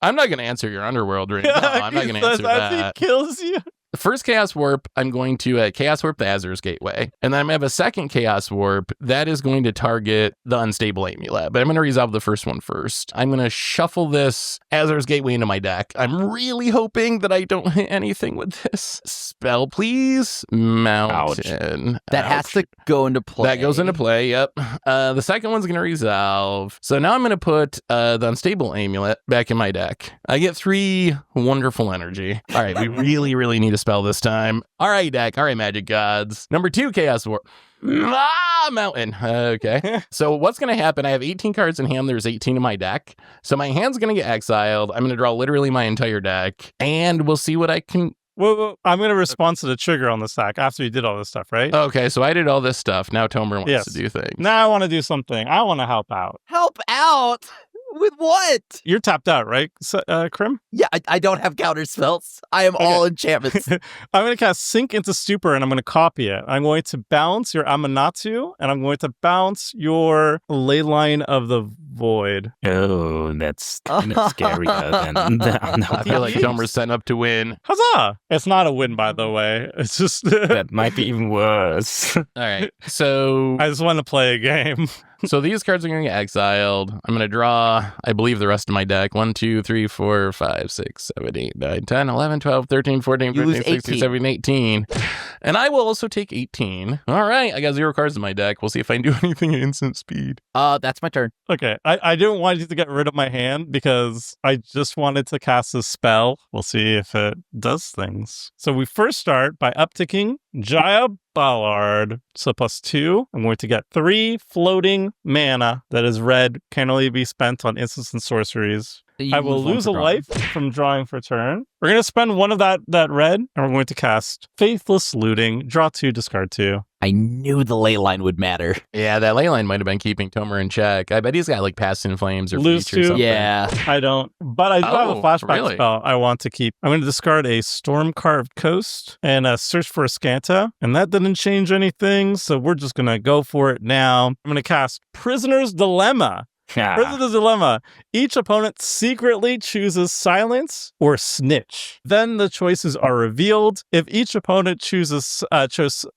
I'm not gonna answer your underworld ring. No, I'm not gonna answer that. He kills you. The first Chaos Warp, I'm going to Chaos Warp the Azur's Gateway. And then I'm going to have a second Chaos Warp that is going to target the Unstable Amulet. But I'm going to resolve the first one first. I'm going to shuffle this Azur's Gateway into my deck. I'm really hoping that I don't hit anything with this. Spell, please. Mountain. That has to go into play. That goes into play, yep. The second one's going to resolve. So now I'm going to put the Unstable Amulet back in my deck. I get 3 wonderful energy. All right, we really, really need to spell this time. All right, deck. All right, Magic Gods. Number 2, Chaos War. Mountain. Okay. So what's going to happen? I have 18 cards in hand. There's 18 in my deck. So my hand's going to get exiled. I'm going to draw literally my entire deck. And we'll see what I can... Well, I'm going to respond to the trigger on the stack after you did all this stuff, right? Okay, so I did all this stuff. Now Tomer wants Yes. to do things. Now I want to do something. I want to help out. Help out? With what? You're tapped out, right, Krim? Yeah, I don't have counter spells. I am all enchantments. I'm going to cast Sink into Stupor, and I'm going to copy it. I'm going to bounce your Amanatu, and I'm going to bounce your Leyline of the Void. Oh, that's kind of scarier than I feel like Tomer's setting up to win. Huzzah! It's not a win, by the way. It's just... that might be even worse. All right. So I just want to play a game. so these cards are going to get exiled. I'm going to draw, I believe, the rest of my deck. 1, 2, 3, 4, 5, 6, 7, 8, 9, 10, 11, 12, 13, 14, You lose 15, 16, 18. 17, 18. And I will also take 18. All right. I got 0 cards in my deck. We'll see if I can do anything at instant speed. That's my turn. Okay, I didn't want you to get rid of my hand because I just wanted to cast a spell. We'll see if it does things. So we first start by upticking Jaya Ballard. So +2. I'm going to get 3 floating mana that is red, can only be spent on instants and sorceries. You I will one lose for a drawing. life from drawing for turn. We're going to spend 1 of that red, and we're going to cast Faithless Looting. Draw 2, discard 2. I knew the ley line would matter. Yeah, that ley line might have been keeping Tomer in check. I bet he's got like Past in Flames or Lose Reach or to- something. Yeah. I don't, but I do have a Oh, flashback really? spell I want to keep. I'm going to discard a Storm Carved Coast and search for a Scanta, and that didn't change anything, so we're just going to go for it now. I'm going to cast Prisoner's Dilemma. Prisoner's Dilemma. Each opponent secretly chooses Silence or Snitch. Then the choices are revealed. If each opponent chose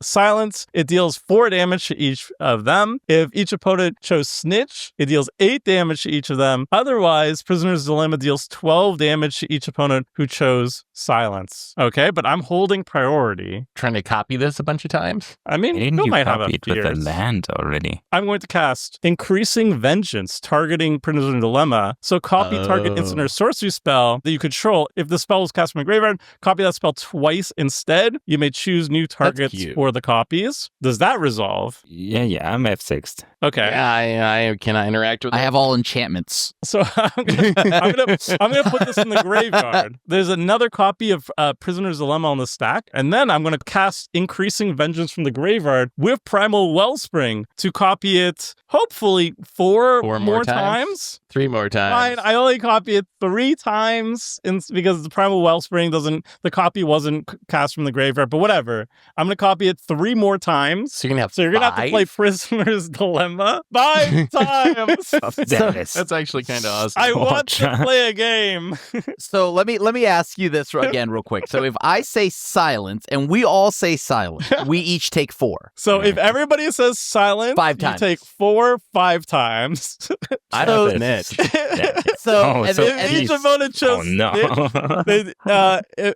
Silence, it deals 4 damage to each of them. If each opponent chose Snitch, it deals 8 damage to each of them. Otherwise, Prisoner's Dilemma deals 12 damage to each opponent who chose Silence. Okay, but I'm holding priority. Trying to copy this a bunch of times. I mean, Didn't you you might have a copy it with the fears. land already? I'm going to cast Increasing Vengeance targeting Prisoner's Dilemma. So copy target instant or sorcery spell that you control. If the spell was cast from a graveyard, copy that spell twice instead. You may choose new targets for the copies. Does that resolve? Yeah, I'm F6'd. Okay. Yeah, I cannot interact with I it. have all enchantments. So I'm gonna put this in the graveyard. There's another copy of Prisoner's Dilemma on the stack, and then I'm gonna cast Increasing Vengeance from the graveyard with Primal Wellspring to copy it. Hopefully, four more times. 3 more times. Fine. I only copy it 3 times because the Primal Wellspring the copy wasn't cast from the graveyard. But whatever. I'm gonna copy it 3 more times. So you're gonna have. So you're gonna have to play Prisoner's Dilemma 5 times. That's actually kind of awesome. I want to play a game. So let me ask you this again real quick. So if I say silent and we all say silent, we each take 4. So if everybody says silent, 5 times. You take 4 5 times. I don't snitch. So if each opponent chose snitch,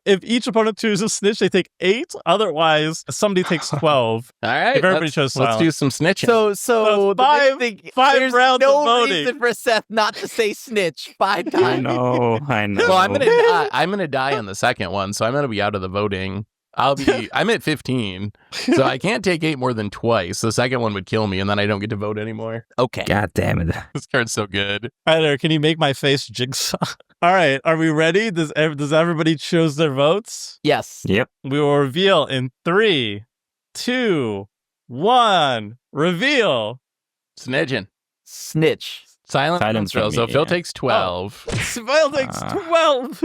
if each opponent chooses snitch, they take 8. Otherwise, somebody takes 12. All right. If everybody chose silent. Let's do some snitching. So five there's rounds no of voting. reason for Seth not to say snitch 5 times. I know. Well, I'm gonna die on the second one, so I'm gonna be out of the voting. I'm at 15, so I can't take 8 more than twice. The second one would kill me, and then I don't get to vote anymore. Okay. God damn it. This card's so good. Tyler, can you make my face jigsaw? All right, are we ready? Does everybody choose their votes? Yes. Yep. We will reveal in 3, 2, 1. Reveal. Snitching. Snitch. Silence from So me, Phil yeah. takes 12, Phil takes 12.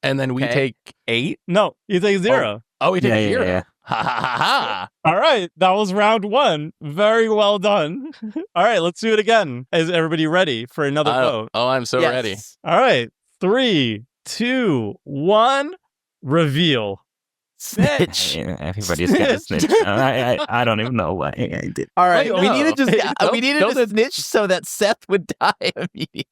and then we take 8. No, you take 0. Oh, we take Yeah, 0. yeah. Ha ha ha ha. All right, that was round 1. Very well done. All right, let's do it again. Is everybody ready for another vote? Oh, I'm so Yes. ready. All right, 3, 2, 1. Reveal. Snitch. Everybody's gonna snitch. I don't even know why I did. All right, Well, we no. needed Don't to snitch so that Seth would die immediately.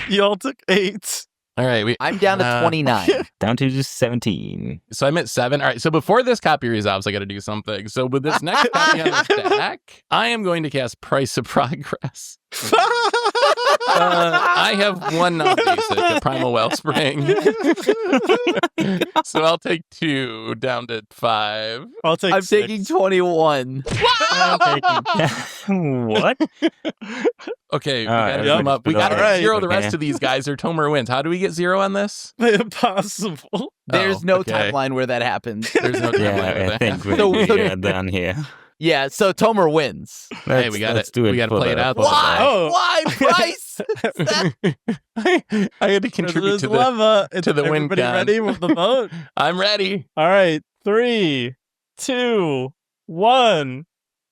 You all took 8. All right, I'm down to 29. Down to just 17. so I'm at 7. All right, so before this copy resolves, I got to do something. So with this next copy on the stack, I am going to cast Price of Progress. I have 1 non-basic, the Primal Wellspring. So I'll take 2 down to 5. I'll take I'm 6. taking 21. What? Okay, we All gotta right, come up. We gotta all right, zero the rest okay. of these guys or Tomer wins. How do we get 0 on this? Impossible. There's no okay. timeline where that happens. There's no timeline Yeah, with I that. think So- we're done here. Yeah, so Tomer wins. Hey, we gotta play it out. Why? Oh. Why, Price? I had to contribute to the. Dilemma. to the win Everybody con. ready with the vote? I'm ready. All right, 3, 2, 1.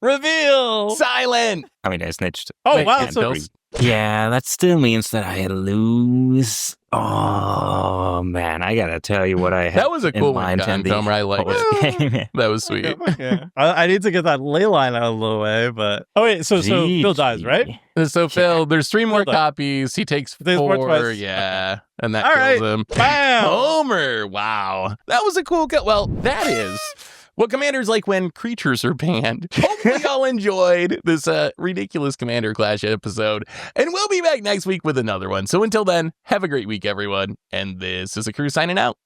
Reveal. Silent. I mean, I snitched. Oh, Wait, wow. and So Bill's- Yeah, that still means that I lose. Oh, man. I gotta tell you what I had. That was a cool in one, mind in the Tomer. I like it. post-game. That was sweet. okay. I need to get that ley line out of the way, but wait, so Bill dies, right? So Phil, there's 3 more Hold on. copies. He takes Takes 4. more twice. Yeah, and that All kills right. him. Bam! Homer. Wow, that was a cool. Well, that is what Commander's like when creatures are banned. Hopefully, y'all enjoyed this ridiculous Commander Clash episode, and we'll be back next week with another one. So until then, have a great week, everyone. And this is a crew signing out.